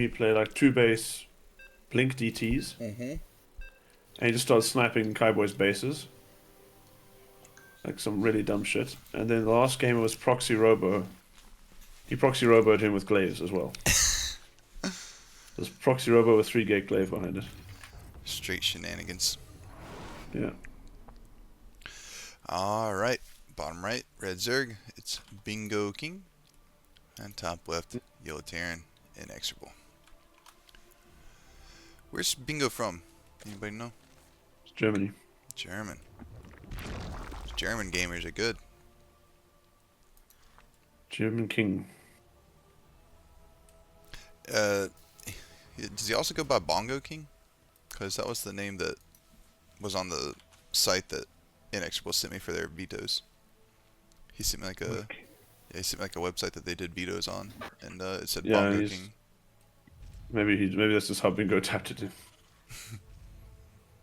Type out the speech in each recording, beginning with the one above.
he played like 2 base Blink DTs, Mm-hmm. and he just started sniping Kaiboy's bases. Like some really dumb shit. And then the last game was Proxy Robo. He Proxy Roboed him with Glaives as well. There's Proxy Robo with 3 gate Glaive behind it. Straight shenanigans. Yeah. Alright. Bottom right, red Zerg. It's BingoKIng. And top left, yellow Terran, Inexorable. Where's Bingo from? Anybody know? It's Germany. German. German gamers are good. German King. Does he also go by Bongo King? Because that was the name that was on the site that Inexorable sent me for their vetoes. He sent me like a he sent me like a website that they did vetoes on, and it said Yeah, Bongo King. maybe that's just how Bingo tapped it in.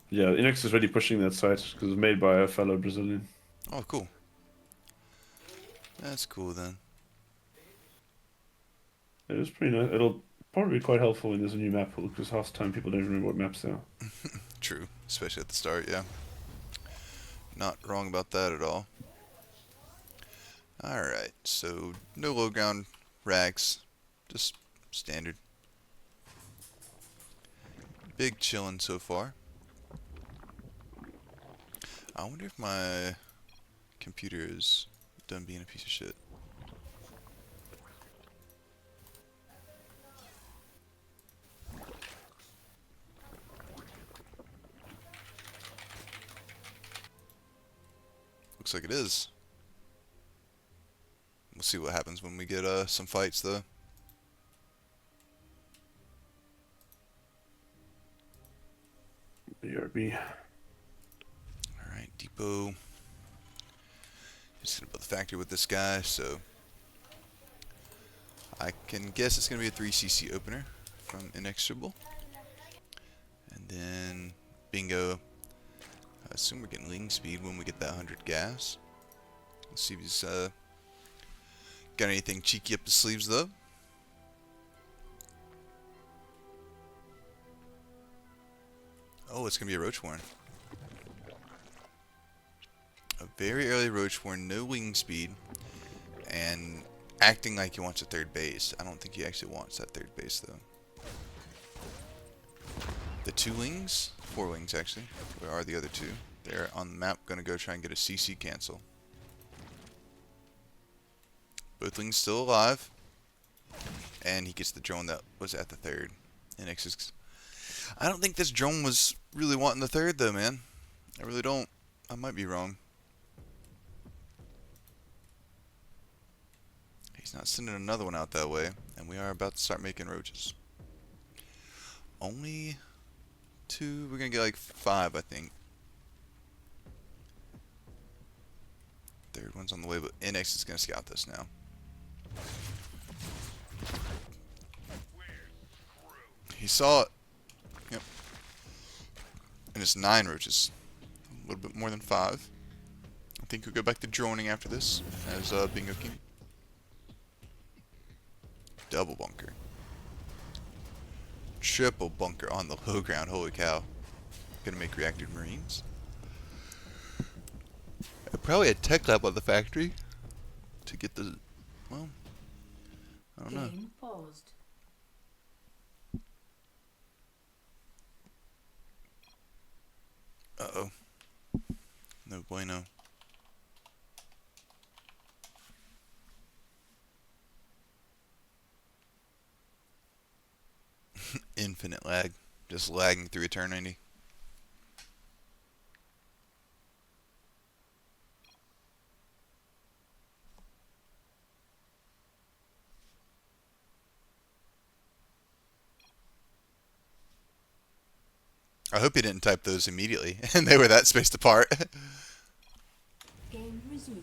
Yeah, Inex is really pushing that site because it's made by a fellow Brazilian. Oh, cool. That's cool then. It was pretty nice. It'll probably be quite helpful when there's a new map because half the time people don't remember what maps they are. True, especially at the start. Yeah, not wrong about that at all. All right, so no low ground rags, just standard. Big chillin' so far. I wonder if my computer is done being a piece of shit. Looks like it is. We'll see what happens when we get some fights though. BRB. Alright, depot. Just gonna build the factory with this guy, so I can guess it's gonna be a 3cc opener from Inexorable. And then Bingo. I assume we're getting leading speed when we get that 100 gas. Let's see if he's got anything cheeky up his sleeves though. Oh, it's gonna be a Roach Warren. A very early Roach Warren, no wing speed, and acting like he wants a third base. I don't think he actually wants that third base though. The 2 wings, 4 wings actually. Where are the other 2? They're on the map. Gonna go try and get a CC cancel. Both wings still alive, and he gets the drone that was at the 3rd. NX. I don't think this drone was really wanting the 3rd though, man. I really don't. I might be wrong. He's not sending another one out that way, and we are about to start making roaches. Only 2. We're gonna get like 5, I think. 3rd one's on the way, but NX is gonna scout this now. He saw it. Yep. And it's 9 roaches. A little bit more than 5. I think we'll go back to droning after this as BingoKIng. Double bunker. Triple bunker on the low ground. Holy cow. Gonna make reactor marines. Probably a tech lab on the factory to get the, well, I don't know. Game paused. Uh-oh. No bueno. Infinite lag. Just lagging through eternity. I hope he didn't type those immediately, and they were that spaced apart. Game resumed.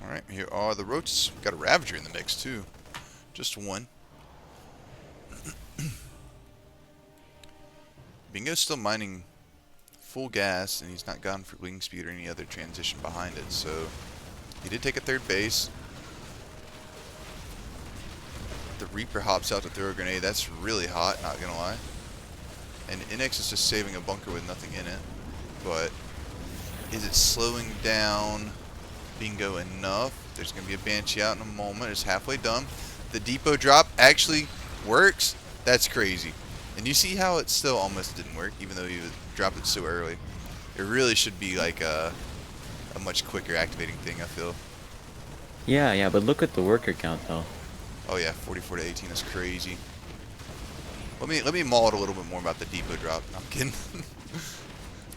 Alright, here are the roaches. We've got a Ravager in the mix, too. Just 1. Bingo's still mining full gas, and he's not gone for wing speed or any other transition behind it, so he did take a third base. The Reaper hops out to throw a grenade. That's really hot, not gonna lie. And Inex is just saving a bunker with nothing in it. But is it slowing down Bingo enough? There's gonna be a Banshee out in a moment. It's halfway done. The depot drop actually works. That's crazy. And you see how it still almost didn't work, even though you dropped it so early. It really should be like a much quicker activating thing, I feel. Yeah, but look at the worker count though. Oh yeah, 44 to 18 is crazy. Let me maul it a little bit more about the depot drop. No, I'm kidding.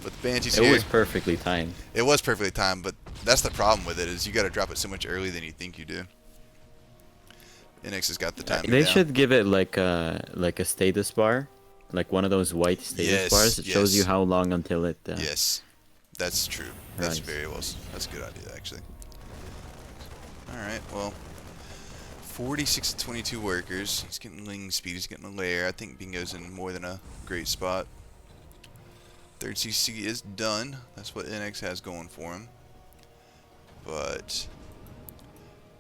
But the Banshee's here. It was perfectly timed. It was perfectly timed, but that's the problem with it, is you got to drop it so much earlier than you think you do. Inex has got the timing They down. should give it like a status bar, like one of those white status bars. It shows you how long until it. Yes, that's true. That's Right. very well. That's a good idea, actually. All right, well, 46 to 22 workers. He's getting ling speed. He's getting a lair. I think Bingo's in more than a great spot. Third CC is done. That's what NX has going for him. But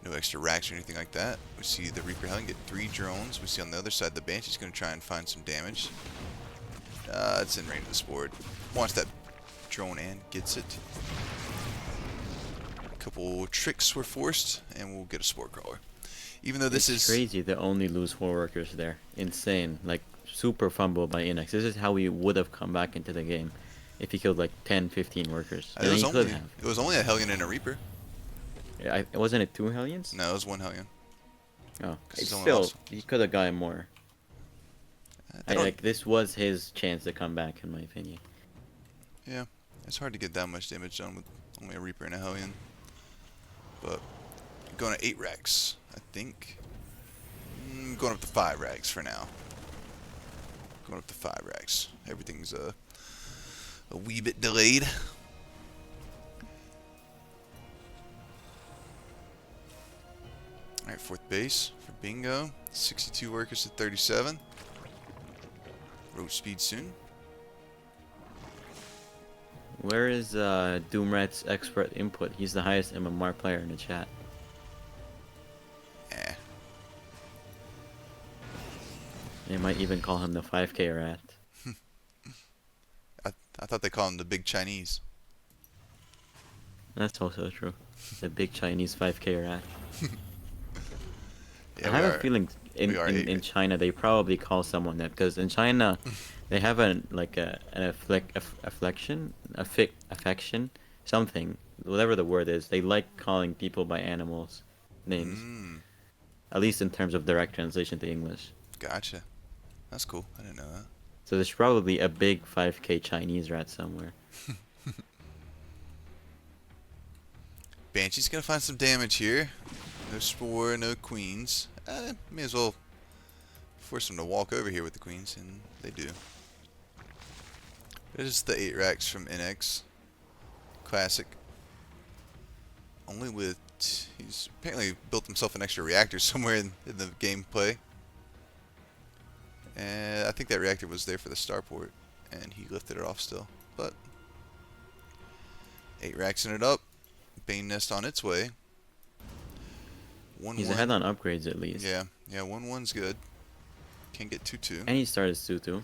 no extra racks or anything like that. We see the Reaper Hellion get 3 drones. We see on the other side the Banshee's going to try and find some damage. It's in range of the sport. Wants that drone and gets it. A couple tricks were forced, and we'll get a sport crawler. Even though this It's is crazy to only lose 4 workers there. Insane. Like, super fumble by Inex. This is how we would have come back into the game if he killed like 10, 15 workers. It And was, he only, could have. it was only a Hellion and a Reaper. Wasn't it 2 Hellions? No, it was 1 Hellion. Oh, he's it's only still, lost. he could have gotten more. They don't- Like, this was his chance to come back, in my opinion. Yeah, it's hard to get that much damage done with only a Reaper and a Hellion. But going to 8 racks, I think. Going up to 5 racks for now. Going up to 5 racks. Everything's a wee bit delayed. Alright, 4th base for Bingo. 62 workers to 37. Road speed soon. Where is Doomrat's expert input? He's the highest MMR player in the chat. Eh. They might even call him the 5K rat. I thought they call him the Big Chinese. That's also true. The big Chinese 5K rat. Yeah, I have a feeling we are in eight. China they probably call someone that, because in China they have an affection, something, whatever the word is. They like calling people by animals names, at least in terms of direct translation to English. Gotcha. That's cool. I didn't know that. So there's probably a big 5K Chinese rat somewhere. Banshee's gonna find some damage here. No Spore, no Queens. May as well force them to walk over here with the Queens, and they do. It is the 8 racks from NX. Classic. Only with... He's apparently built himself an extra reactor somewhere in the gameplay. And I think that reactor was there for the starport, and he lifted it off still. But 8 racks in it up. Bane Nest on its way. 1-1. He's ahead on upgrades at least. Yeah, 1-1's good. Can't get 2-2. And he started 2-2.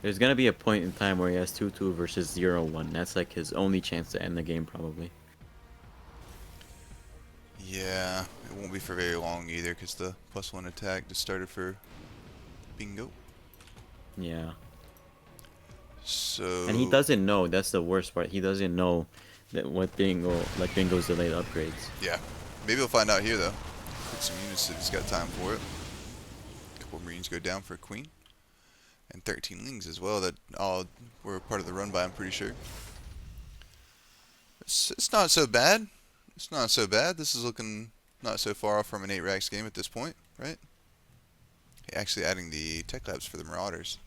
There's gonna be a point in time where he has 2-2 versus 0-1. That's like his only chance to end the game, probably. Yeah, it won't be for very long either, because the +1 attack just started for Bingo. Yeah. So... And he doesn't know. That's the worst part. He doesn't know that what Bingo's delayed upgrades. Yeah. Maybe we'll find out here, though. Put some units if he's got time for it. A couple of Marines go down for a Queen. And 13 Lings as well that all were part of the run by, I'm pretty sure. It's not so bad. It's not so bad. This is looking not so far off from an 8 racks game at this point, right? Actually adding the tech labs for the Marauders.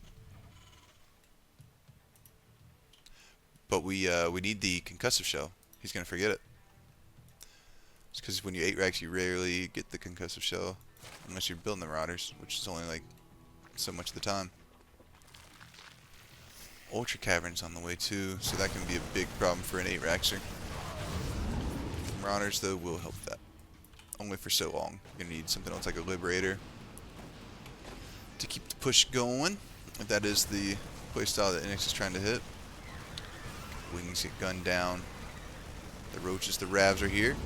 But we need the concussive shell. He's gonna forget it. It's because when you 8 racks, you rarely get the concussive shell unless you're building the Marauders, which is only like so much of the time. Ultra Caverns on the way too, so that can be a big problem for an 8-Raxer. Marauders, though, will help that. Only for so long. You're going to need something else like a Liberator to keep the push going. If that is the playstyle that Inex is trying to hit. Wings get gunned down. The Roaches, the Ravs are here.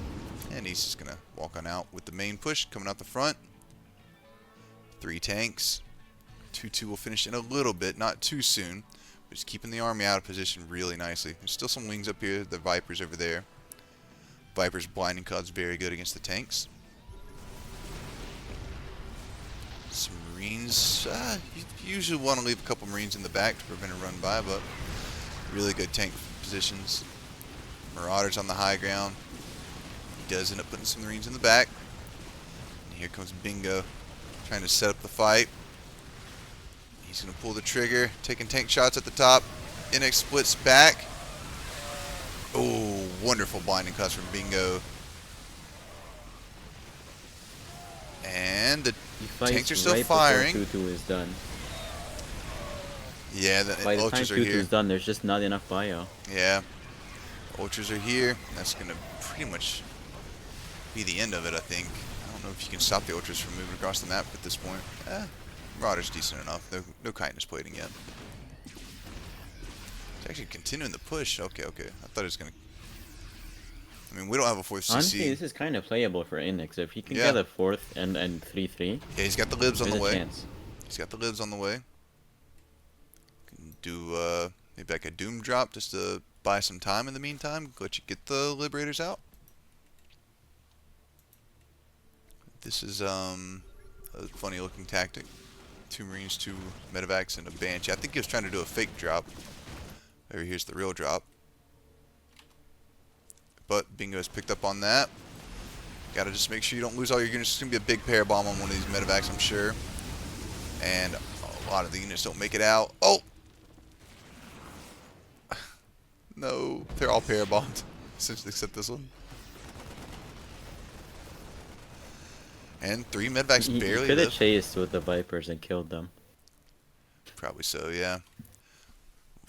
And he's just going to walk on out with the main push coming out the front. 3 tanks. 2-2 will finish in a little bit, not too soon. But just keeping the army out of position really nicely. There's still some wings up here. The Vipers over there. Viper's blinding cloud's very good against the tanks. Some Marines. You usually want to leave a couple Marines in the back to prevent a run by, but really good tank positions. Marauders on the high ground. He does end up putting some Marines in the back. And here comes Bingo, trying to set up the fight. He's going to pull the trigger, taking tank shots at the top. Inex splits back. Oh, wonderful blinding cuts from Bingo. And the tanks are still firing. 2-2 is done. Yeah, the By the time Ultras are 2-2 here. is done, there's just not enough bio. Yeah. Ultras are here. That's going to pretty much be the end of it, I think. I don't know if you can stop the Ultras from moving across the map at this point. Marauder's decent enough. No kindness plating yet. It's actually continuing the push. Okay. I thought it was going to... I mean, we don't have a 4th CC. Honestly, this is kind of playable for Inex. If he can Yeah. get a 4th and 3-3, Yeah, he's got the libs on there's the a way. chance. He's got the libs on the way. Can do maybe like a Doom drop just to buy some time in the meantime. Let you get the Liberators out. This is a funny looking tactic. 2 Marines, 2 Medevacs, and a Banshee. I think he was trying to do a fake drop. There, here's the real drop. But Bingo has picked up on that. Gotta just make sure you don't lose all your units. It's gonna be a big pair bomb on one of these Medevacs, I'm sure. And a lot of the units don't make it out. Oh! No, they're all pair bombed, essentially, except this one. And 3 Medevacs barely could have live. chased with the Vipers and killed them. Probably so, yeah.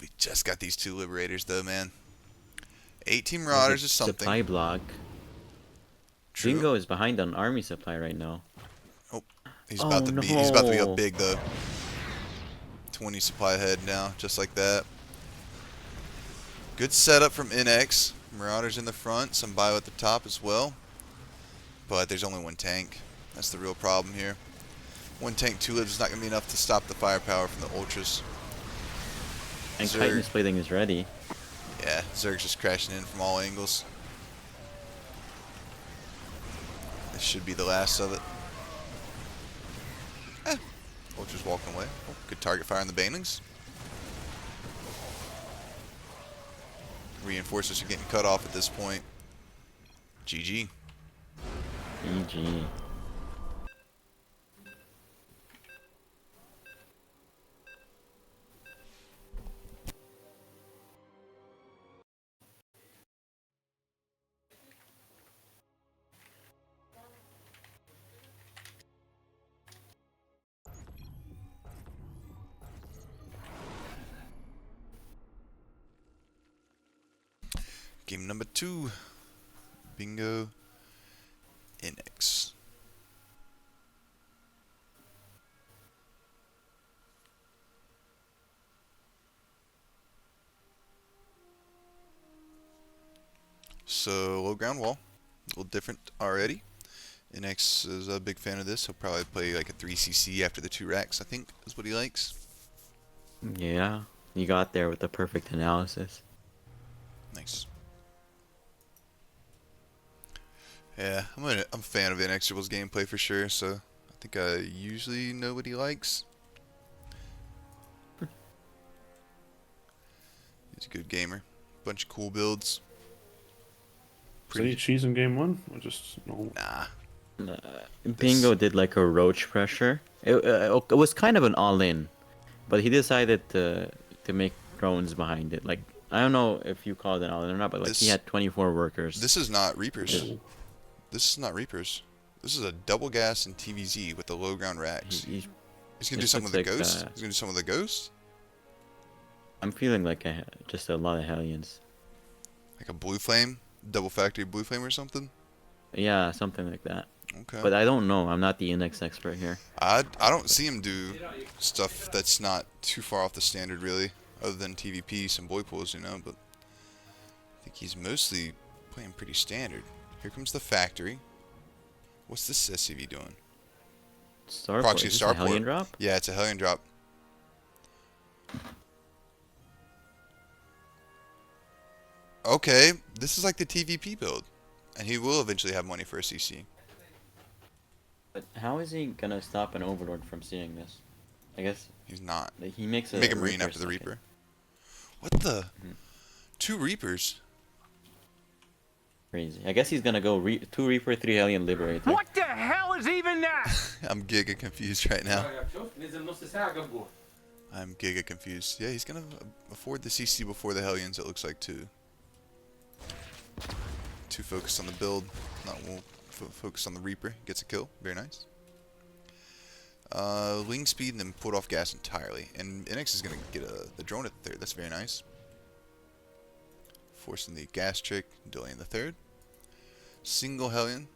We just got these 2 Liberators, though, man. 18 Marauders is something. Supply block. True. Bingo is behind on army supply right now. Oh, he's about to be up big, though. 20 supply ahead now, just like that. Good setup from Inex. Marauders in the front, some bio at the top as well. But there's only 1 tank. That's the real problem here. 1 tank, 2 libs is not going to be enough to stop the firepower from the Ultras. And Zerg. Titan's plating is ready. Yeah, Zerg's just crashing in from all angles. This should be the last of it. Ultras walking away. Oh, good target fire on the Banelings. Reinforcers are getting cut off at this point. GG. GG. Game number 2. Bingo. Inex. So, low ground wall. A little different already. Inex is a big fan of this. He'll probably play like a 3cc after the 2 racks, I think, is what he likes. Yeah, you got there with the perfect analysis. Nice. Yeah, I'm a fan of Inexorable's gameplay for sure, so I think I usually know what he likes. He's a good gamer. Bunch of cool builds. Is any cheese in game 1? Or just normal? Nah. Bingo did like a roach pressure. It was kind of an all-in, but he decided to make drones behind it. Like, I don't know if you call it an all-in or not, but like he had 24 workers. This is not Reapers. This is not Reapers. This is a double gas and TVZ with the low ground racks. He's gonna do some of the ghosts. He's gonna do some of the ghosts. I'm feeling like just a lot of Hellions. Like a blue flame, double factory blue flame or something. Yeah, something like that. Okay. But I don't know. I'm not the index expert here. I don't see him do stuff that's not too far off the standard really, other than TVP, some boy pools, you know. But I think he's mostly playing pretty standard. Here comes the factory. What's this SCV doing? Starport. Proxy Is this a Hellion Starport. drop? Yeah, it's a Hellion drop. Okay, this is like the TVP build. And he will eventually have money for a CC. But how is he gonna stop an Overlord from seeing this? I guess He's not. he makes a Make a Marine Reaper after the second. Reaper. What the? 2 Reapers? Crazy. I guess he's gonna go 2 Reaper, 3 Hellion Liberator. What the hell is even that? I'm giga confused right now. I'm giga confused. Yeah, he's gonna afford the CC before the Hellions, it looks like, too. Too focused on the build. Won't focus on the Reaper. Gets a kill. Very nice. Wing speed and then put off gas entirely. And Inex is gonna get the drone at the third. That's very nice. Forcing the gas trick, delaying the third. Single Hellion.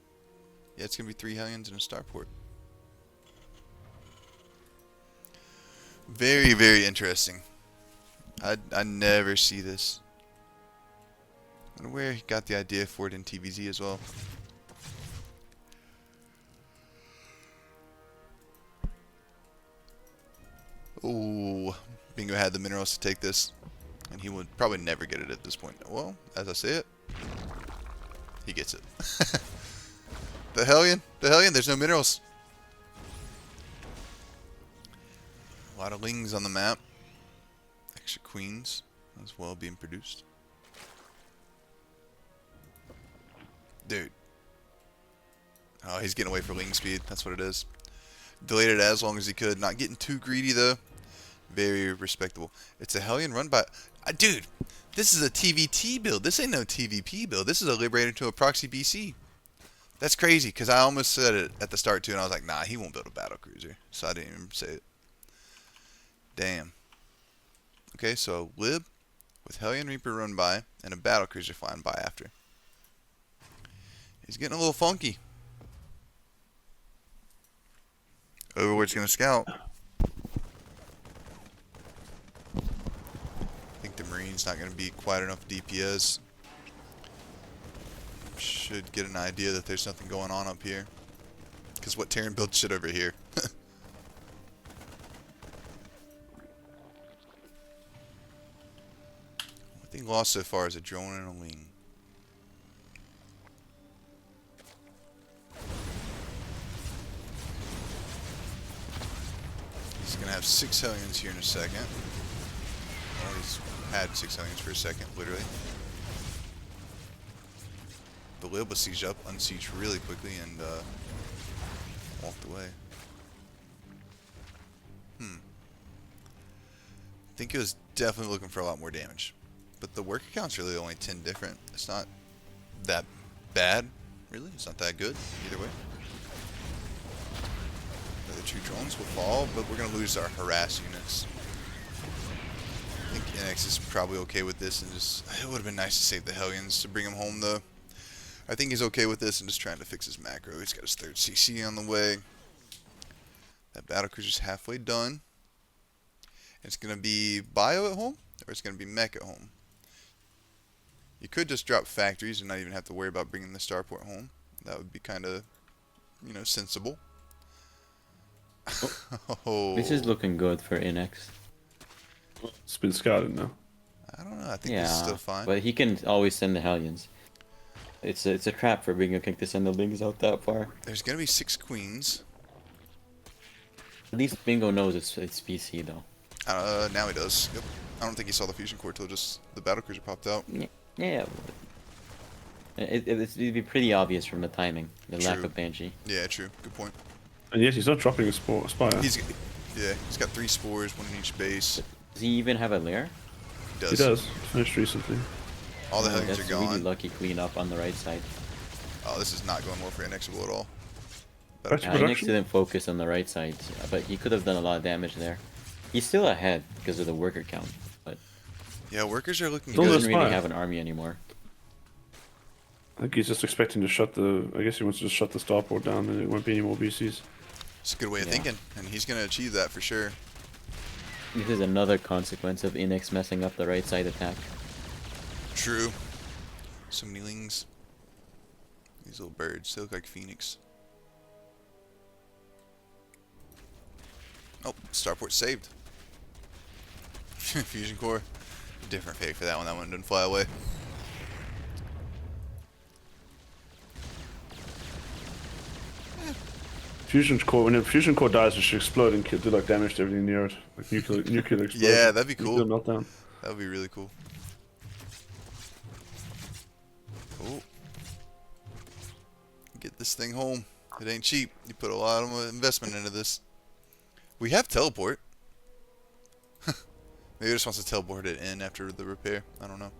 Yeah, it's gonna be 3 Hellions and a starport. Very, very interesting. I never see this. I wonder where he got the idea for it in TVZ as well. Oh, Bingo had the minerals to take this, and he would probably never get it at this point. Well, as I say it, he gets it. The Hellion, there's no minerals. A lot of lings on the map. Extra queens as well being produced. Dude. Oh, he's getting away for ling speed. That's what it is. Delayed it as long as he could. Not getting too greedy, though. Very respectable. It's a Hellion run by... dude, this is a TVT build. This ain't no TVP build. This is a Liberator to a Proxy BC. That's crazy, because I almost said it at the start, too, and I was like, nah, he won't build a Battlecruiser. So I didn't even say it. Damn. Okay, so Lib with Hellion Reaper run by and a Battlecruiser flying by after. He's getting a little funky. Overlord's gonna scout. I think the Marine's not gonna be quite enough DPS. Should get an idea that there's nothing going on up here. Because what Terran built shit over here? One thing lost so far is a drone and a wing. He's gonna have 6 Hellions here in a second. Well, he's had 6 Hellions for a second, literally. The Lib was sieged up, unsieged really quickly, and walked away. I think it was definitely looking for a lot more damage. But the worker count's really only 10 different. It's not that bad, really. It's not that good, either way. The 2 drones will fall, but we're going to lose our harass units. I think NX is probably okay with this, and just... It would have been nice to save the Hellions to bring him home, though. I think he's okay with this and just trying to fix his macro. He's got his 3rd CC on the way. That battlecruiser's halfway done. It's going to be bio at home, or it's going to be mech at home. You could just drop factories and not even have to worry about bringing the starport home. That would be kind of, you know, sensible. Oh. This is looking good for Inex. It's been scouted now. I don't know. I think this is still fine. But he can always send the Hellions. It's a trap for BingoKIng to send the Lings out that far. There's going to be 6 queens. At least Bingo knows it's PC though. Now he does. Yep. I don't think he saw the fusion core till just the battlecruiser popped out. Yeah. It'd be pretty obvious from the timing, the lack True. of Banshee. Yeah, true. Good point. And yet he's not dropping a spire. He's got 3 spores, 1 in each base. Does he even have a lair? He does. He does. Finished recently. All the Hellions That's are gone. really lucky cleanup on the right side. Oh, this is not going well for Inexorable at all. Back to Inex production. didn't focus on the right side, but he could have done a lot of damage there. He's still ahead because of the worker count, but Yeah, workers are looking He Still good. doesn't really smile. have an army anymore. I think he's just expecting to shut the. I guess he wants to just shut the starport down, and it won't be any more BCs. It's a good way of Yeah. thinking, and he's gonna achieve that for sure. This is another consequence of Inex messing up the right side attack. True. So many lings. These little birds, they look like Phoenix. Oh, starport saved. Fusion core. Different fate for that one. That one didn't fly away. Fusion core. When a fusion core dies, it should explode and do like damage to everything near it, like nuclear explosion. Yeah, that'd be cool. Nuclear meltdown. That would be really cool. Oh. Get this thing home. It ain't cheap. You put a lot of investment into this. We have teleport. Maybe it just wants to teleport it in after the repair. I don't know.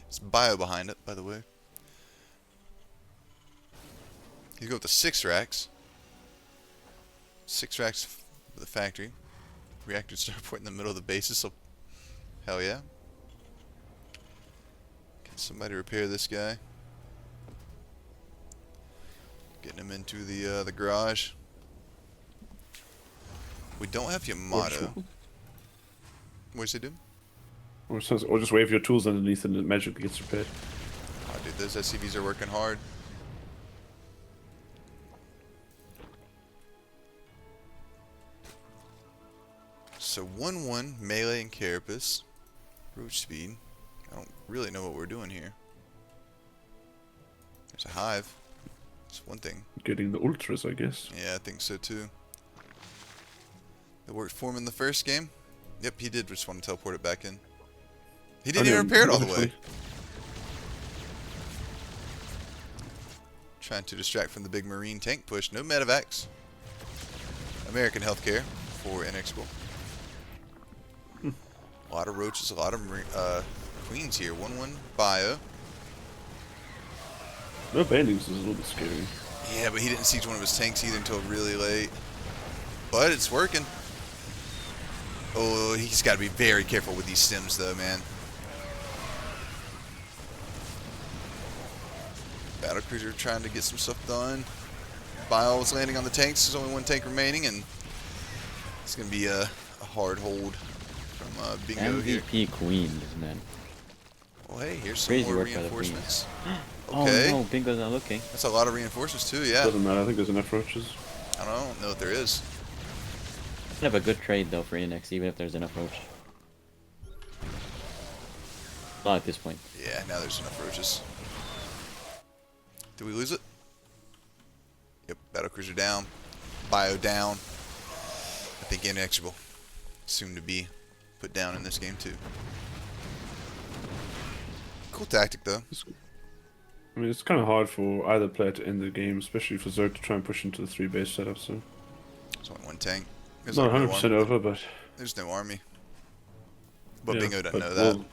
It's bio behind it, by the way. You go with the 6 racks. 6 racks for the factory. Reactor starport in the middle of the bases, so hell yeah. Can somebody repair this guy? Getting him into the garage. We don't have Yamato. What's he do? Or just wave your tools underneath and it magically gets repaired. Oh, dude, those SCVs are working hard. So 1-1 melee and carapace. Roach speed. I don't really know what we're doing here. There's a hive. That's one thing. Getting the ultras, I guess. Yeah, I think so too. It worked for him in the first game. Yep, he did just want to teleport it back in. He didn't even repair it all the way. Trying to distract from the big marine tank push. No medevacs. American healthcare for Inexorable. A lot of roaches, a lot of queens here. 1-1 bio. No bandings is a little bit scary. Yeah, but he didn't siege one of his tanks either until really late. But it's working. Oh, he's got to be very careful with these stims, though, man. Battlecruiser trying to get some stuff done. Bile is landing on the tanks. There's only one tank remaining, and it's going to be a hard hold from Bingo here. MVP queens, man. Oh, hey, here's some Crazy more work by the reinforcements. Okay. Oh no, Bingo's not looking. That's a lot of reinforcements, too, yeah. Doesn't matter. I think there's enough roaches. I don't know if there is. Kind of a good trade though for Inex, even if there's enough roach. Not at this point. Yeah, now there's enough roaches. Did we lose it? Yep, battlecruiser down. Bio down. I think Inexorable. Soon to be put down in this game too. Cool tactic though. I mean, it's kind of hard for either player to end the game, especially for Zerg to try and push into the 3 base setup, so... There's only one tank. It's There's not no 100% army. over, but... There's no army. But yeah, Bingo doesn't but know that. we'll-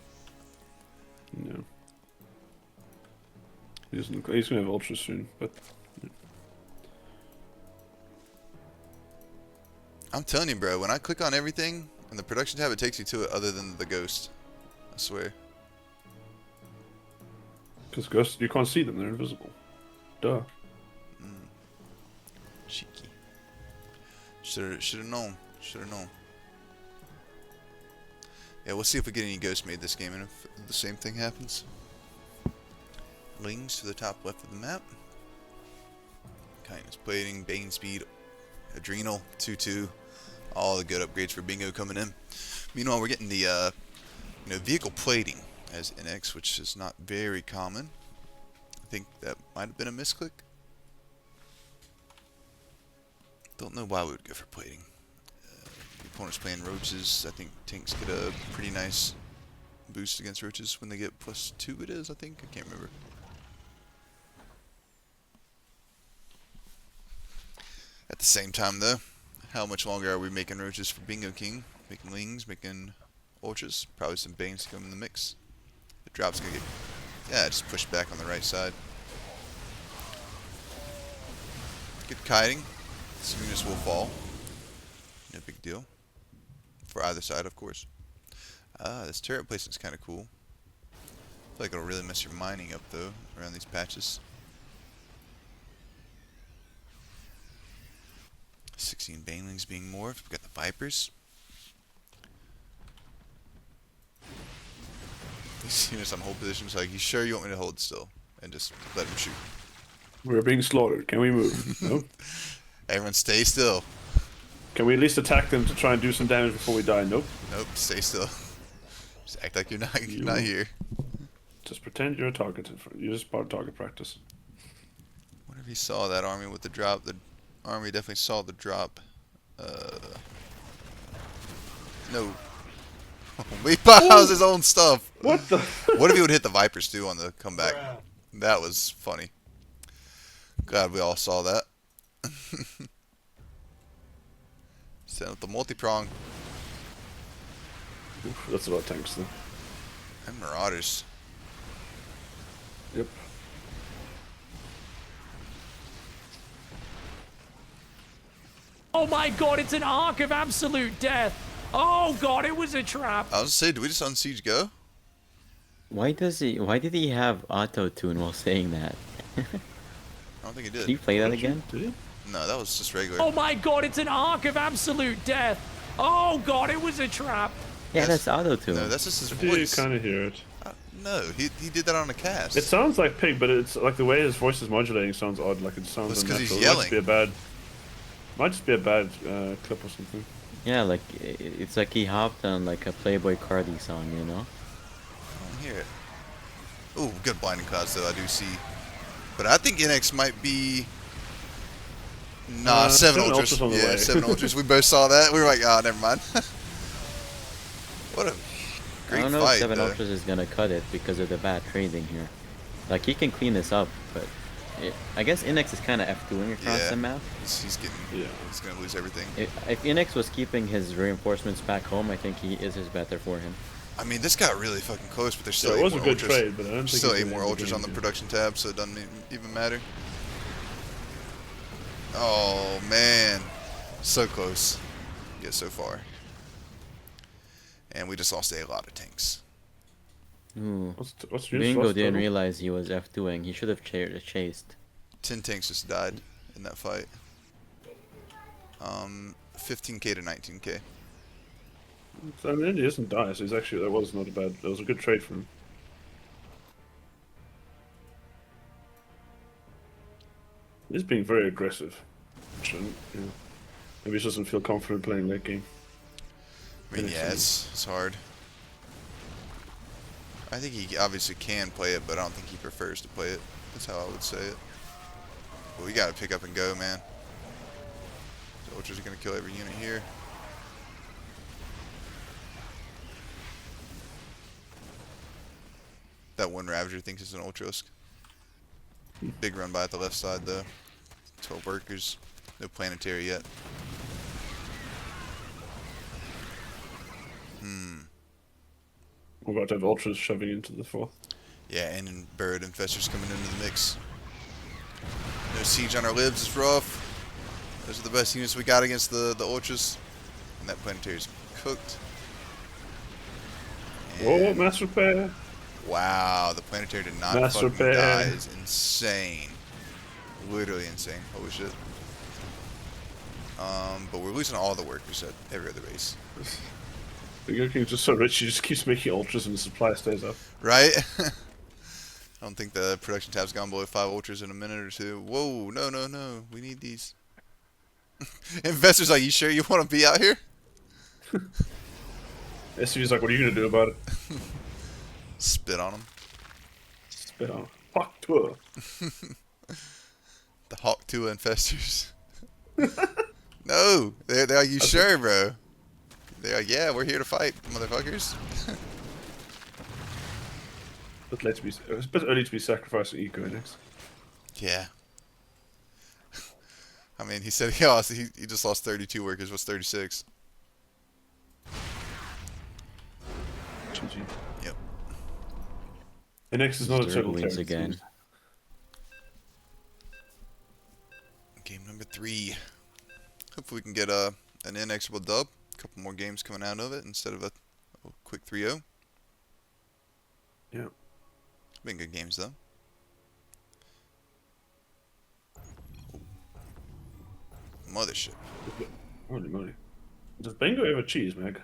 No. He's going to have ultras soon, but... I'm telling you, bro, when I click on everything in the production tab, it takes you to it other than the ghost. I swear. Because ghosts, you can't see them, they're invisible. Duh. Cheeky. Should have known. Should have known. Yeah, we'll see if we get any ghosts made this game and if the same thing happens. Lings to the top left of the map. Kindness plating, Bane speed, Adrenal, 2-2. All the good upgrades for Bingo coming in. Meanwhile, we're getting the vehicle plating as NX, which is not very common. I think that might have been a misclick. Don't know why we would go for plating. The opponent's playing roaches. I think tanks get a pretty nice boost against roaches when they get +2 it is, I think. I can't remember. At the same time, though, how much longer are we making roaches for BingoKIng? Making lings, making ultras. Probably some banes to come in the mix. The drop's gonna get, just pushed back on the right side. Good kiting. Some units will fall. No big deal. For either side, of course. This turret placement's kind of cool. I feel like it'll really mess your mining up though around these patches. 16 banelings being morphed. We got the vipers. He's seen us on hold positions. Like, you sure you want me to hold still and just let him shoot? We're being slaughtered. Can we move? No. Everyone, stay still. Can we at least attack them to try and do some damage before we die? Nope. Nope, stay still. Just act like you're not here. Just pretend you're a target. You're just part of target practice. What if he saw that army with the drop? The army definitely saw the drop. No. He piles his own stuff. What the? What if he would hit the Vipers too on the comeback? That was funny. Glad we all saw that. Set up the multi-prong. Oof, that's a lot of tanks then. And Marauders. Yep. Oh my god, it's an arc of absolute death. Oh god, it was a trap. I was gonna say, did we just unsiege go? Why did he have auto tune while saying that? I don't think he Did did. you play that again? Did he? No, that was just regular. Oh my god, it's an arc of absolute death. Oh god, it was a trap. Yeah, that's auto tune. No, that's just his I do voice. kind of hear it. No, he did that on a cast. It sounds like Pig, but it's like the way his voice is modulating sounds odd. Like it sounds Well, it's 'cause unnatural. he's It might just yelling. might just be a bad clip or something. Yeah, like it's like he hopped on like a Playboy Cardi song, you know? I don't hear it. Oh, good blinding clouds though, I do see. But I think NX might be... Nah, 7 7 Ultras. Ultras on the Yeah, way. 7 Ultras. We both saw that. We were like, ah, never mind. What a I great don't know fight, if 7 though. Ultras is gonna cut it because of the bad trading here. Like he can clean this up, but I guess Inex is kind of F2ing across Yeah. the map. He's getting... Yeah. He's going to lose everything. If Inex was keeping his reinforcements back home, I think this is better for him. I mean, this got really fucking close, but there's still Yeah, it 8 was a more good Ultras. trade, but I don't think Still he's 8 gonna more end the Ultras game on the here. production tab, so it doesn't even matter. Oh, man. So close. Yet so far. And we just lost a lot of tanks. Ooh. What's your Bingo loss didn't total? realize he was F2ing. He should have chased. 10 tanks just died in that fight. 15k to 19k. So, I mean, he doesn't die, so that was not a bad. That was a good trade for him. He's being very aggressive. Shouldn't, yeah. Maybe he just doesn't feel confident playing late game. I mean, yeah, it's hard. I think he obviously can play it, but I don't think he prefers to play it. That's how I would say it. But we gotta pick up and go, man. The Ultras are gonna kill every unit here. That one Ravager thinks it's an Ultralisk. Big run by at the left side, though. 12 workers. No planetary yet. We're about to have ultras shoving into the fourth. Yeah, and then Burrowed Infestors coming into the mix. No siege on our libs is rough. Those are the best units we got against the Ultras. And that planetary's cooked. Oh, And mass repair! wow, the planetary did not Mass fucking repair. die. It's insane. Literally insane. Holy shit. But we're losing all the workers at every other base. BingoKIng is just so rich, he just keeps making ultras and the supply stays up. Right? I don't think the production tab's gone below 5 Ultras in a minute or two. Whoa, no, no, no. We need these. Investors like, you sure you want to be out here? SCV's like, what are you gonna do about it? Spit on them. Spit on. Fuck tour. The Hawk 2 infestors. No, they're like, you sure, bro? They're like, yeah, we're here to fight, motherfuckers. It's a bit early to be sacrificing eco index. Yeah. I mean, he said he just lost 32 workers. What's 36? GG. Yep. Index is not a Zero total wins terror. again. Game number 3. Hopefully we can get an inexorable dub. A couple more games coming out of it instead of a Quick 3-0. Yeah. Been good games though. Mothership. Holy moly. Does Bingo ever cheese, Meg?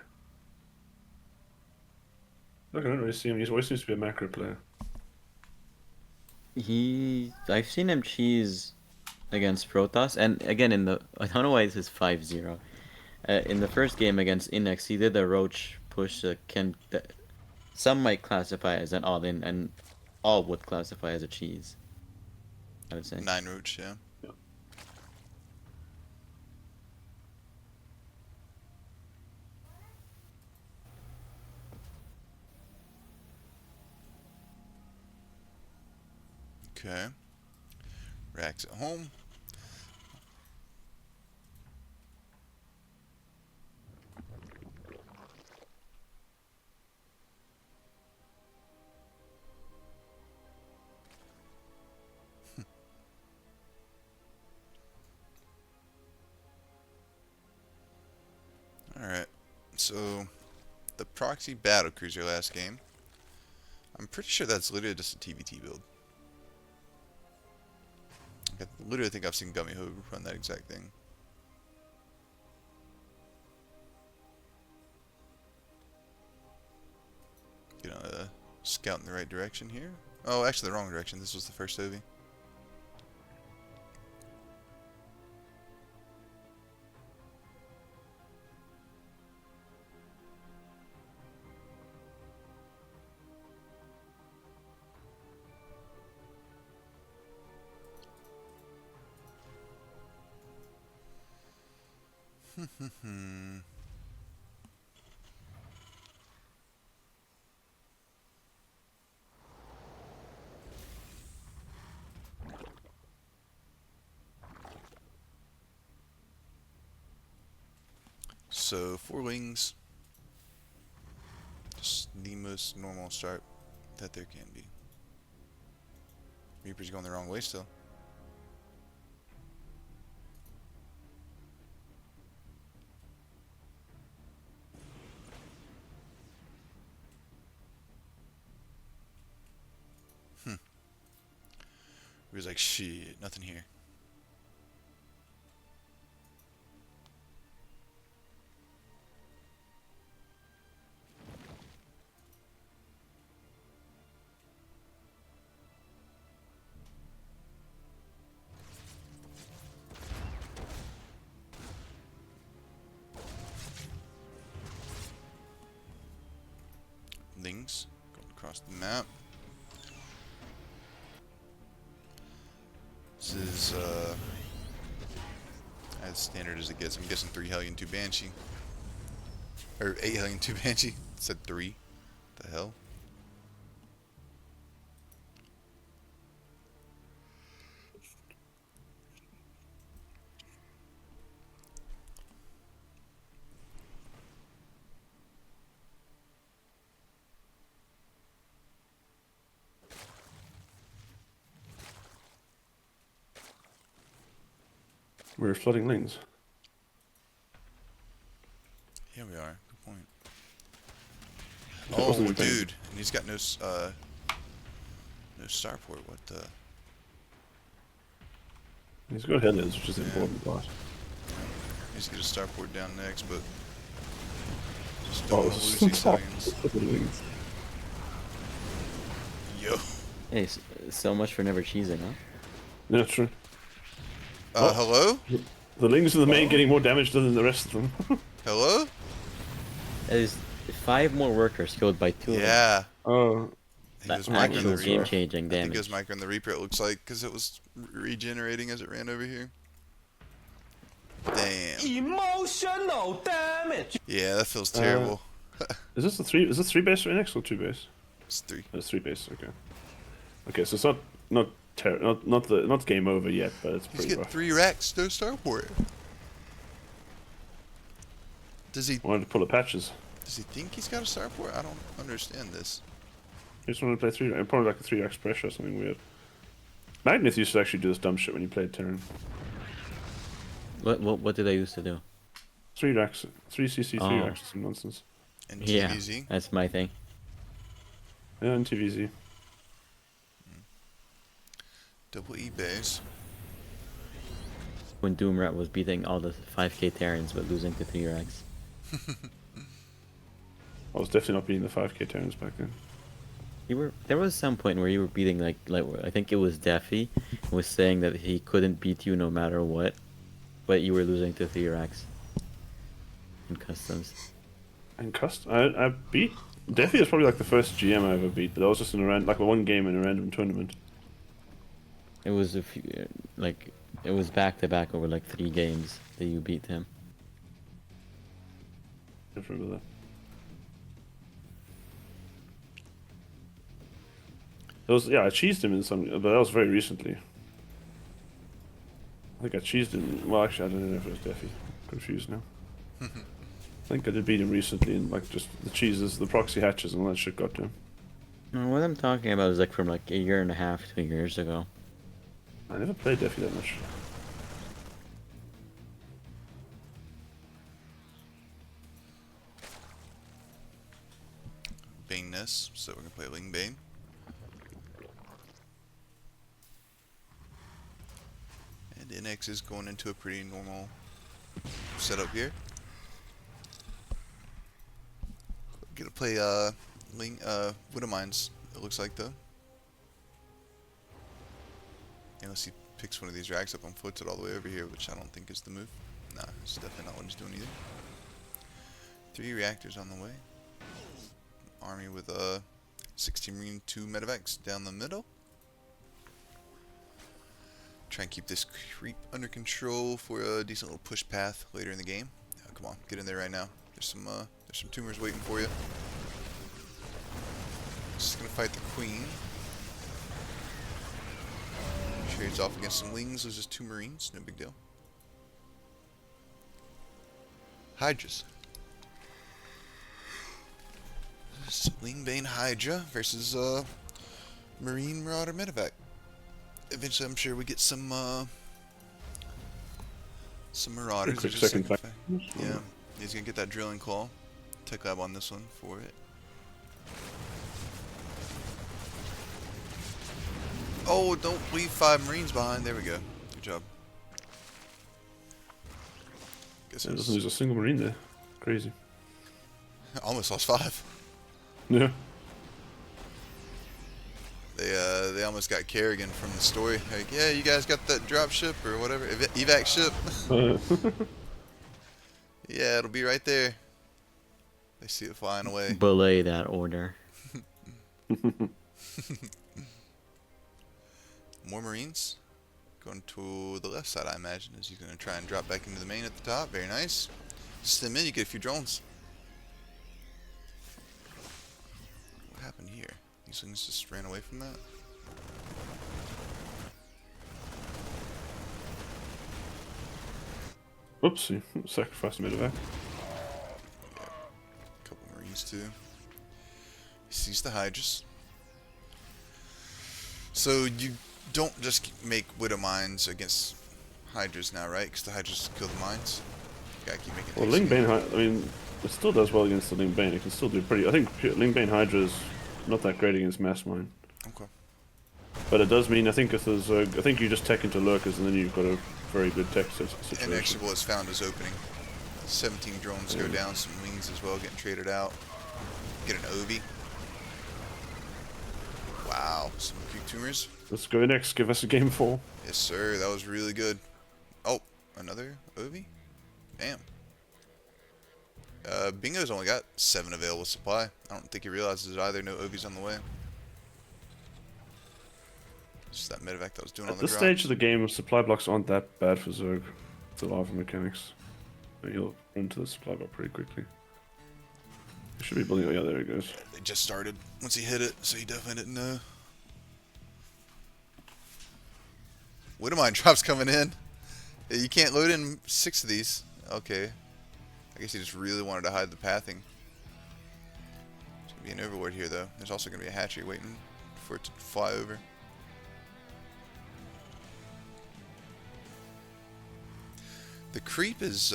Look, I don't really see him. He always seems to be a macro player. I've seen him cheese against Protoss, and again I don't know why this is 5-0. In the first game against Inex, he did a roach push that some might classify as an all-in, and all would classify as a cheese, I would say. 9 roach, yeah. Okay. Racks at home. Alright. So, the proxy battle cruiser last game. I'm pretty sure that's literally just a TBT build. I literally think I've seen Gummy Ho run that exact thing. Gonna scout in the right direction here. Oh, actually the wrong direction. This was the first OV. So 4 wings. Just the most normal start that there can be. Reaper's going the wrong way still. He was like, shit, nothing here. Lings going across the map. This is as standard as it gets. I'm guessing 3 Hellion, 2 Banshee. Or 8 Hellion, 2 Banshee. It said 3. The hell? We're flooding lanes. Yeah, we are. Good point. That Oh, wasn't a thing. dude. And he's got no starport. What the? He's got headlands, which is the Yeah. important part. He's got a starport down next, but just Oh, don't want to lose these Hellions. Yo. Hey, so much for never cheesing, huh? Yeah, true. Hello? The Lings are the main getting more damage than the rest of them. Hello? There's 5 more workers killed by 2 of them. Yeah. Oh, He was Actual microing the Reaper. game-changing I think it was damage. microing the Reaper, it looks like, because it was regenerating as it ran over here. Damn. Emotional damage. Yeah, that feels terrible. is this the 3? Is it 3 base or next or 2 base? It's 3. It's 3 base. Okay. Okay, so it's not game over yet, but it's He's pretty getting rough. 3 racks, no starport. Does he Wanted to pull the patches. think he's got a starport? I don't understand this. He just wanted to play 3, probably like a 3x pressure or something weird. Magnus used to actually do this dumb shit when he played Terran. What did I used to do? 3 racks, 3 CC, 3 Oh. racks, some nonsense. And Yeah, TVZ. that's my thing. Yeah, and TVZ. Double E base. When Doomrat was beating all the 5k Terrans but losing to 3 I was definitely not beating the 5k Terrans back then. You were. There was some point where you were beating like I think it was Defi was saying that he couldn't beat you no matter what, but you were losing to 3 in customs. And I beat Defi is probably like the first GM I ever beat, but that was just in a like one game in a random tournament. It was a few, like it was back to back over like 3 games that you beat him. I don't remember that. I cheesed him in some, but that was very recently. I think I cheesed him. Well, actually, I don't know if it was Defi. Confused now. I think I did beat him recently, and like just the cheeses, the proxy hatches, and all that shit got to him. No, what I'm talking about is like from like a year and a half, 2 years ago. I never played Defi that much. Baneness, so we're gonna play Ling Bane. And NX is going into a pretty normal setup here. Gonna play Widow Mines, it looks like though. Unless he picks one of these racks up and floats it all the way over here, which I don't think is the move. Nah, it's definitely not what he's doing either. 3 reactors on the way. Army with 16 Marine, 2 medevacs down the middle. Try and keep this creep under control for a decent little push path later in the game. Come on, get in there right now. There's some tumors waiting for you. Just gonna fight the queen. Trades off against some Lings, loses 2 Marines, no big deal. Hydras. Ling Bane Hydra versus Marine Marauder Medevac. Eventually, I'm sure we get some Marauders. Quick There's a second fact. Yeah, he's gonna get that drilling claw. Tech lab on this one for it. Oh, don't leave 5 Marines behind. There we go. Good job. Guess It doesn't lose a single Marine there. Crazy. almost lost 5. Yeah. They almost got Kerrigan from the story. Like, yeah, you guys got that drop ship or whatever, evac ship. Yeah, it'll be right there. They see it flying away. Belay that order. More Marines. Going to the left side, I imagine, as he's going to try and drop back into the main at the top. Very nice. Stem in, you get a few drones. What happened here? These things just ran away from that? Oopsie. Sacrificed a medevac. Yeah. Couple Marines too. He sees the Hydras. So you don't just make Widow Mines against Hydras now, right? Because the Hydras kill the mines. You gotta keep making. Well, Ling Bane, I mean, it still does well against the Ling Bane. It can still do pretty. I think Ling Bane Hydra is not that great against Mass Mine. Okay. But it does mean I think if there's I think you just tech into lurkers and then you've got a very good tech situation. Inexorable has found his opening. 17 drones go down, some wings as well getting traded out. Get an Ovi. Wow, some Greek tumors. Let's go next. Give us a game 4. Yes, sir. That was really good. Oh, another Ovi? Damn. Bingo's only got 7 available supply. I don't think he realizes it either. No Ovi's on the way. Just that medevac that was doing on At the this drop. stage of the game, supply blocks aren't that bad for Zerg. The lava mechanics. You'll run to the supply block pretty quickly. He should be building. Oh yeah, there he goes. They just started once he hit it, so he definitely didn't know. Widowmine drops coming in. You can't load in 6 of these. Okay. I guess he just really wanted to hide the pathing. There's going to be an overlord here, though. There's also going to be a hatchery waiting for it to fly over. The creep is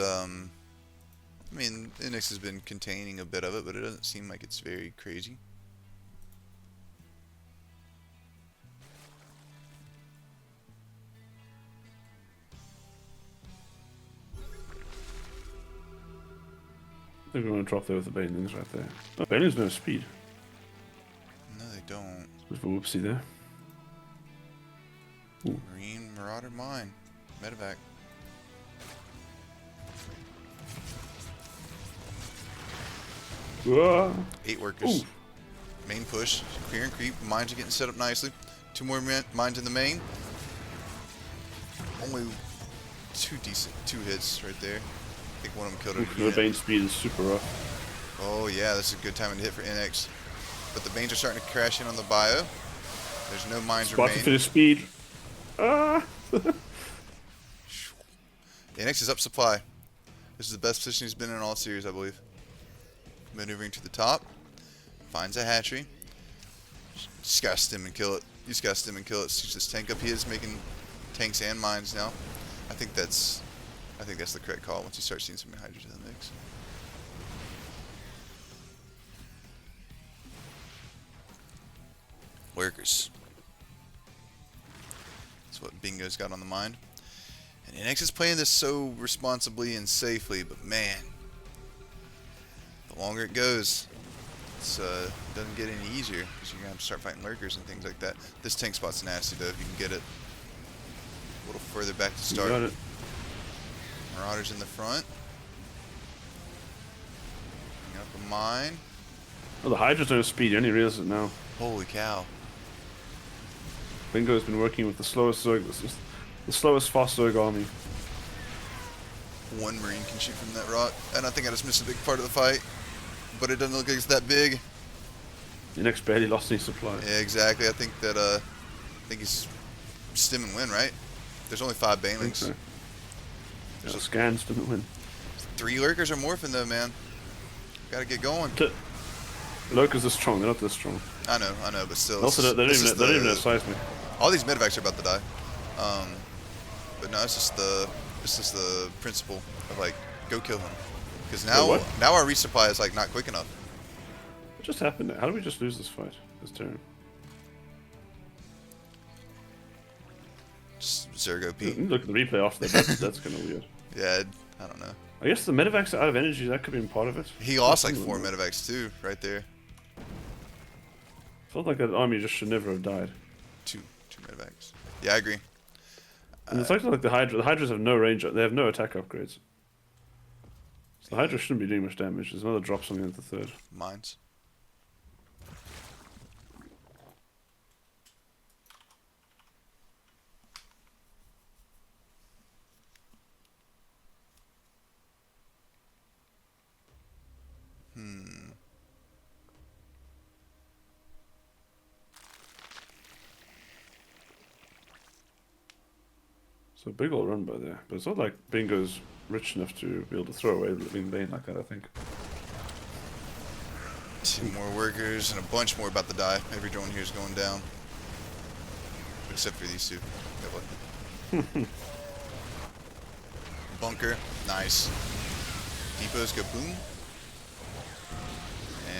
I mean, Index has been containing a bit of it, but it doesn't seem like it's very crazy. I think we're going to drop there with the Banelings right there. Oh, Banelings don't have speed. No, they don't. Bit of a whoopsie there. Ooh. Marine, Marauder, Mine. Medevac. Whoa. 8 workers. Ooh. Main push. Clear and creep. Mines are getting set up nicely. 2 more mines in the main. Only 2 hits right there. I think one of them killed The it. Bane speed is super rough. Oh yeah, that's a good time to hit for NX. But the Banes are starting to crash in on the bio. There's no mines Spot to remaining. finish speed. Ah! NX is up supply. This is the best position he's been in all series, I believe. Maneuvering to the top. Finds a hatchery. Just gotta stim and kill it. You just gotta stim and kill it. See this tank up. He is making tanks and mines now. I think that's the correct call once you start seeing some Hydras in the mix. Workers. That's what Bingo's got on the mind. And NX is playing this so responsibly and safely, but man, the longer it goes, it doesn't get any easier because you're gonna have to start fighting lurkers and things like that. This tank spot's nasty though. If you can get it a little further back to start. You got it. Marauders in the front. Bring up a mine. Oh, the Hydras don't have speed. You only realize it now. Holy cow! Bingo's been working with the slowest Zerg, the slowest fast Zerg army. One Marine can shoot from that rock, and I think I just missed a big part of the fight. But it doesn't look like it's that big. The next barely lost any supply. Yeah, exactly. I think he's stim and win, right? There's only 5 I think banelings. so. Yeah, the scans didn't win. 3 lurkers are morphing though, man. Gotta get going. Lurkers are strong. They're not this strong. I know, but still. Also, they don't even have seismic. All these medevacs are about to die. But no, it's just the principle of like, go kill him. Because now our resupply is like not quick enough. What just happened there? How did we just lose this fight? This turn. Just Zergo P. Look at the replay after that. That's kind of weird. Yeah, I don't know. I guess the medevacs are out of energy. That could be part of it. He lost like 4 medevacs too, right there. Felt like that army just should never have died. 2 medevacs. Yeah, I agree. And it's like the Hydra. The Hydras have no range. They have no attack upgrades. So the Hydra shouldn't be doing much damage. There's another drop something at the third. Mines. So big old run by there. But it's not like Bingo's rich enough to be able to throw away the living Bane like that, I think. 2 more workers and a bunch more about to die. Every drone here is going down. Except for these 2. Got one. Bunker. Nice. Depots go boom.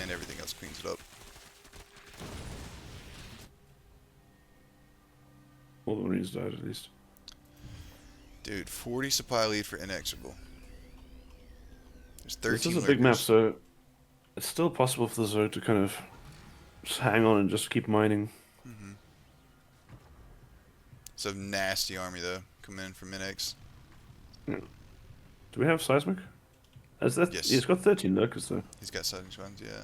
And everything else cleans it up. All the Marines died at least. Dude, 40 supply lead for Inexorable. There's 13 This is a big map, lurkers. so it's still possible for the Zerg to kind of just hang on and just keep mining. It's a nasty army though, coming in from Inex. Do we have seismic? Has that? Yes. He's got 13 lurkers though. He's got seismic ones, yeah.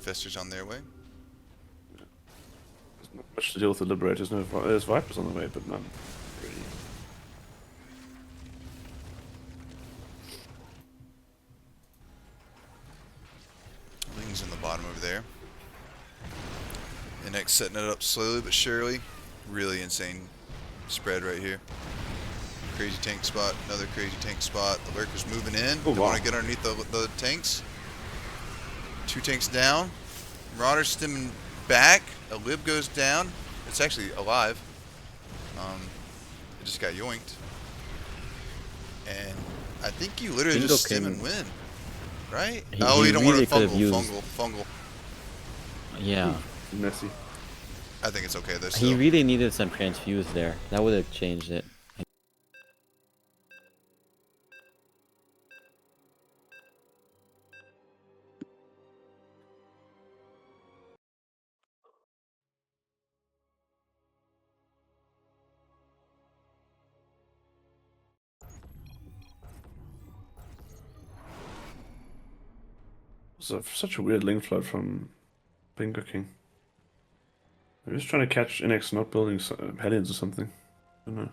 Infestors on their way. There's not much to deal with the Liberators. No, there's Vipers on the way, but none. Really. Wings in the bottom over there. Inex setting it up slowly but surely. Really insane spread right here. Crazy tank spot, another crazy tank spot. The lurker's moving in. Oh, They wow. want to get underneath the tanks. 2 tanks down. Marauder's stimming back. A lib goes down. It's actually alive. It just got yoinked. And I think you literally Bingo just stim King. and win, right? He- Oh, he you don't really want to could have fungal, used- fungal. Yeah. Messy. I think it's okay though. He Still. really needed some transfuse there. That would have changed it. It's such a weird link flood from BingoKIng. They're just trying to catch NX not building Hellions or something. I don't know.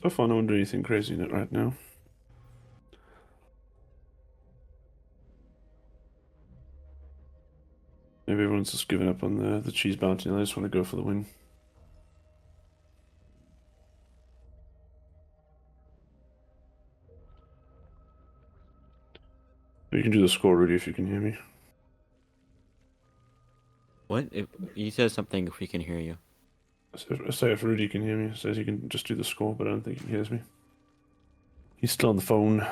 So far, no one doing anything crazy in it right now. Maybe everyone's just given up on the cheese bounty and they just want to go for the win. You can do the score, Rudy, if you can hear me. What? If you said something, if we can hear you. I say if Rudy can hear me, says he can just do the score, but I don't think he hears me. He's still on the phone.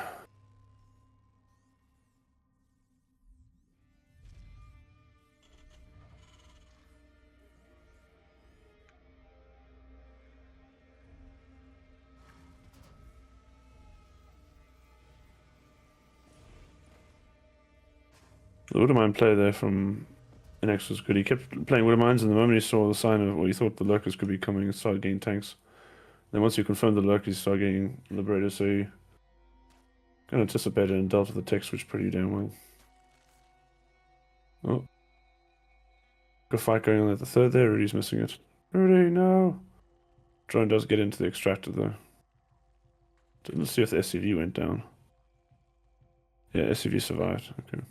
The Widowmine play there from Inex was good. He kept playing Widowmines, and the moment he saw the sign of, or he thought the Lurkers could be coming, he started getting tanks. Then once you confirmed the Lurkers, he started getting Liberators, so he kind of anticipated and dealt with the tech switch pretty damn well. Oh. Good fight going on at the third there. Rudy's missing it. Rudy, no! Drone does get into the extractor, though. Let's see if the SCV went down. Yeah, SCV survived. Okay.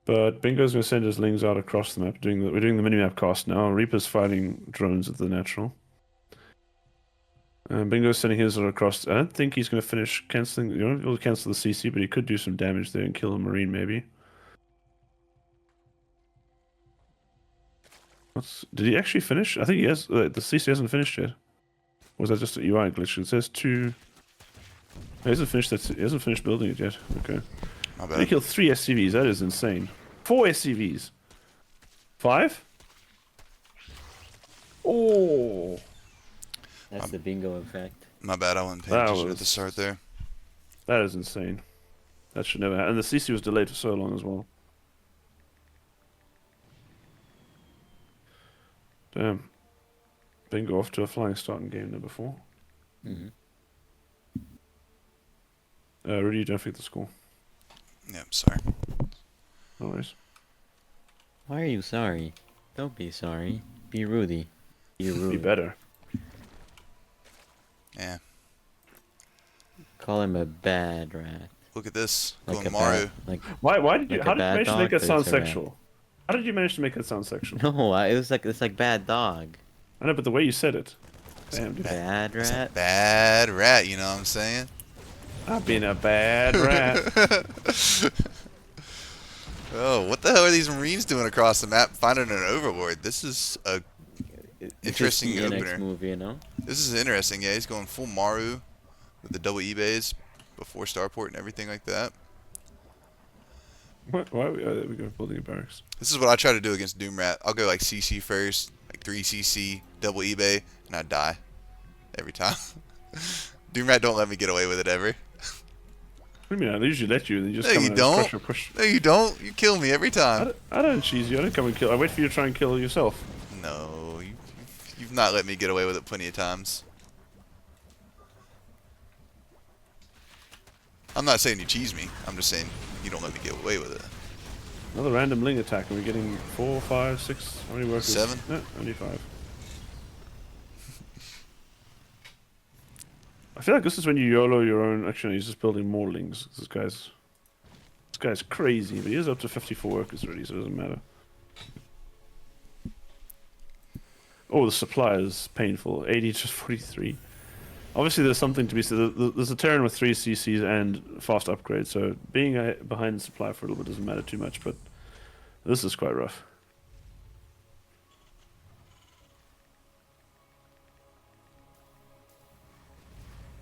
But Bingo's going to send his lings out across the map. We're doing the minimap cast now. Reaper's fighting drones at the natural. Bingo's sending his across. I don't think he's going to finish cancelling. You know, he'll cancel the CC, but he could do some damage there and kill a Marine, maybe. Did he actually finish? I think he has. The CC hasn't finished yet. Or was that just a UI glitch? It says 2. He hasn't finished that. He hasn't finished building it yet. Okay. Not He bad. killed 3 SCVs. That is insane. 4 SCVs. 5? Oh. That's the bingo effect. My bad. I wasn't paying That attention at was- the start there. That is insane. That should never happen. And the CC was delayed for so long as well. Damn. Bingo off to a flying start in game number 4. Mhm. Rudy, don't forget the score. Yeah, I'm sorry. No worries. Why are you sorry? Don't be sorry. Be Rudy. Be rude. Be better. Yeah. Call him a bad rat. Look at this. Like Going a Mario. bad, like Why did you? Like How a did you bad manage to make dog, that but sound it's a rat. sexual? How did you manage to make that sound sexual? no, it's like bad dog. I know, but the way you said it. Damn, dude. Bad It's a rat. bad rat, you know what I'm saying? I've been a bad rat. Oh, what the hell are these Marines doing across the map finding an overlord? This is a It's Interesting just the opener. NX move, you know. This is interesting. Yeah, he's going full Maru with the double E-bays before starport and everything like that. Why are we, there we go, building a barracks. This is what I try to do against Doomrat. I'll go like CC first, like 3 CC, double eBay, and I die every time. Doomrat don't let me get away with it ever. What do you mean? I usually let you, and then you just No, come you and don't. crush or push. No, you don't. You kill me every time. I don't cheese you. I don't come and kill. I wait for you to try and kill yourself. No, you've not let me get away with it plenty of times. I'm not saying you cheese me. I'm just saying you don't let me get away with it. Another random ling attack, and we're getting 4, 5, 6. How many workers? 7? No, only 5. I feel like this is when you YOLO your own. Actually, he's just building more lings. This guy's crazy, but he is up to 54 workers already, so it doesn't matter. Oh, the supply is painful. 80 to 43. Obviously, there's something to be said. There's a Terran with 3 CCs and fast upgrade, so being behind supply for a little bit doesn't matter too much, but this is quite rough.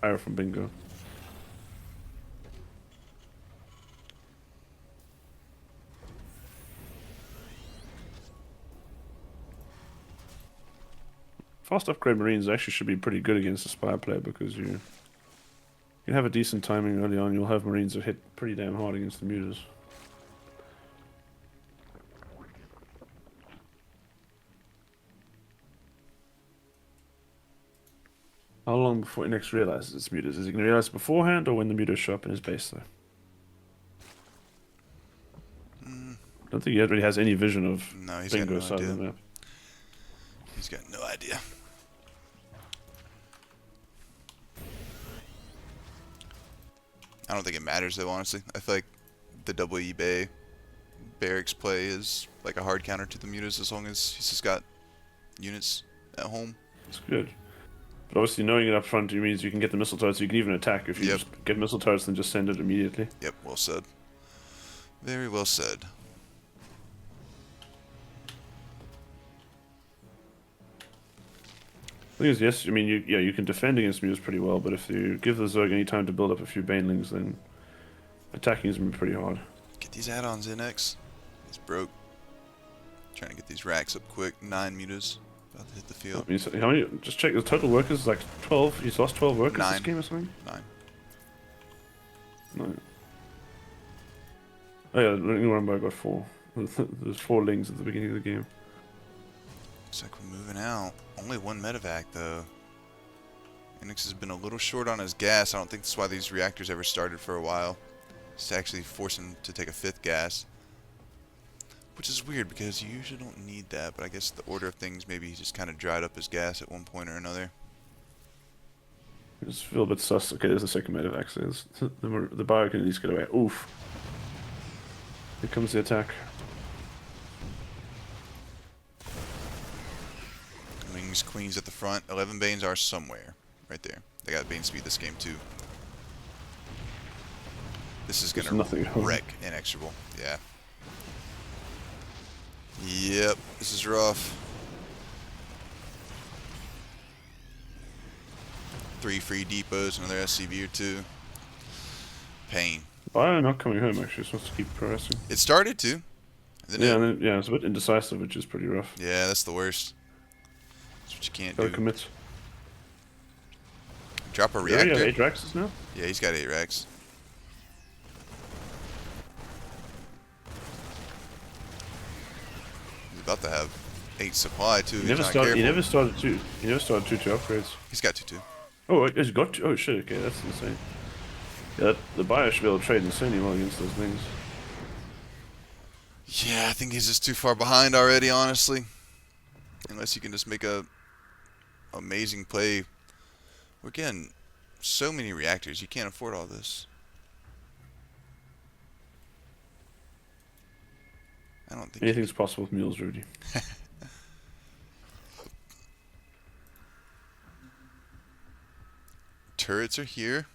Fire from Bingo. Fast upgrade Marines actually should be pretty good against a Spire player because you can have a decent timing early on. You'll have Marines that hit pretty damn hard against the mutas. How long before Inex realizes it's mutas? Is he going to realize it beforehand or when the mutas show up in his base though? I don't think he really has any vision of No, he's got Bingo no side of the idea. map. He's got no idea. I don't think it matters though, honestly. I feel like the double E Bay barracks play is like a hard counter to the mutas as long as he's just got units at home. It's good. But obviously knowing it up front means you can get the missile turrets, so you can even attack. If you Yep. just get missile turrets, then just send it immediately. Yep, well said. Very well said. The thing is, yes, I mean, you can defend against mutas pretty well, but if you give the Zerg any time to build up a few banelings, then attacking is going to be pretty hard. Get these add-ons in, X. It's broke. Trying to get these racks up quick. 9 mutas. About to hit the I field. mean, so how many? Just check the total workers, like 12. He's lost 12 workers 9. this game or something? 9. No. Oh yeah, remember I got 4. There's 4 lings at the beginning of the game. Looks like we're moving out. Only 1 medevac though. Enix has been a little short on his gas. I don't think that's why these reactors ever started for a while. It's to actually force him to take a 5th gas. Which is weird because you usually don't need that, but I guess the order of things, maybe he just kind of dried up his gas at one point or another. I just feel a bit sus. Okay, there's the second medevac. So the bio can at least get away. Oof. Here comes the attack. Wings, queens at the front. 11 Banes are somewhere. Right there. They got Bane speed this game too. This is going to wreck Inexorable. Yeah. Yep. This is rough. 3 free depots, another SCV or 2. Pain. Bio not coming home actually, supposed to keep progressing. It started to. Yeah, it's a bit indecisive, which is pretty rough. Yeah, that's the worst. That's what you can't Gotta do. commit. Drop a You already reactor. have 8 Raxes now? Yeah, he's got 8 racks. He's about to have 8 supply too. He never started 2 upgrades. He's got 2 too. Oh, he's got 2. Oh shit, okay, that's insane. Yeah, the bio should be able to trade insanely well against those things. Yeah, I think he's just too far behind already, honestly. Unless you can just make a amazing play. We're getting so many reactors, you can't afford all this. I don't think Anything's possible with mules, Rudy. Turrets are here.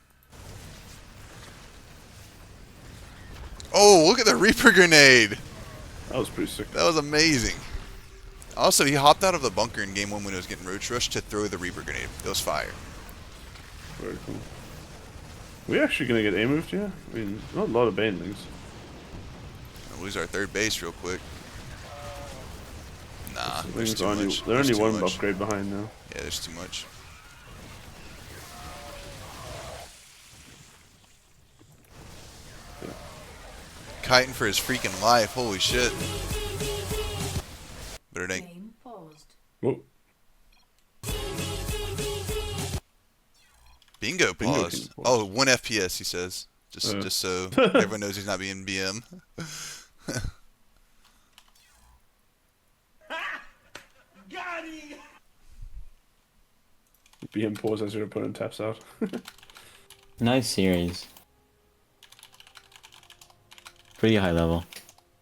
Oh, look at the Reaper grenade! That was pretty sick. That was amazing. Also, he hopped out of the bunker in game 1 when it was getting roach rushed to throw the Reaper grenade. It was fire. Very cool. We're actually gonna get A moved here? I mean, not a lot of banelings. We'll lose our 3rd base real quick. Nah, there's Things too are much. they're There's only too one much. upgrade behind now. Yeah, there's too much. kiting for his freaking life. Holy shit. But it ain't. Game paused. Whoa. Bingo Bingo paused. King paused. Oh, 1 FPS, he says. Just so everyone knows he's not being BM. BM pause as your opponent taps out. Nice series. Pretty high level.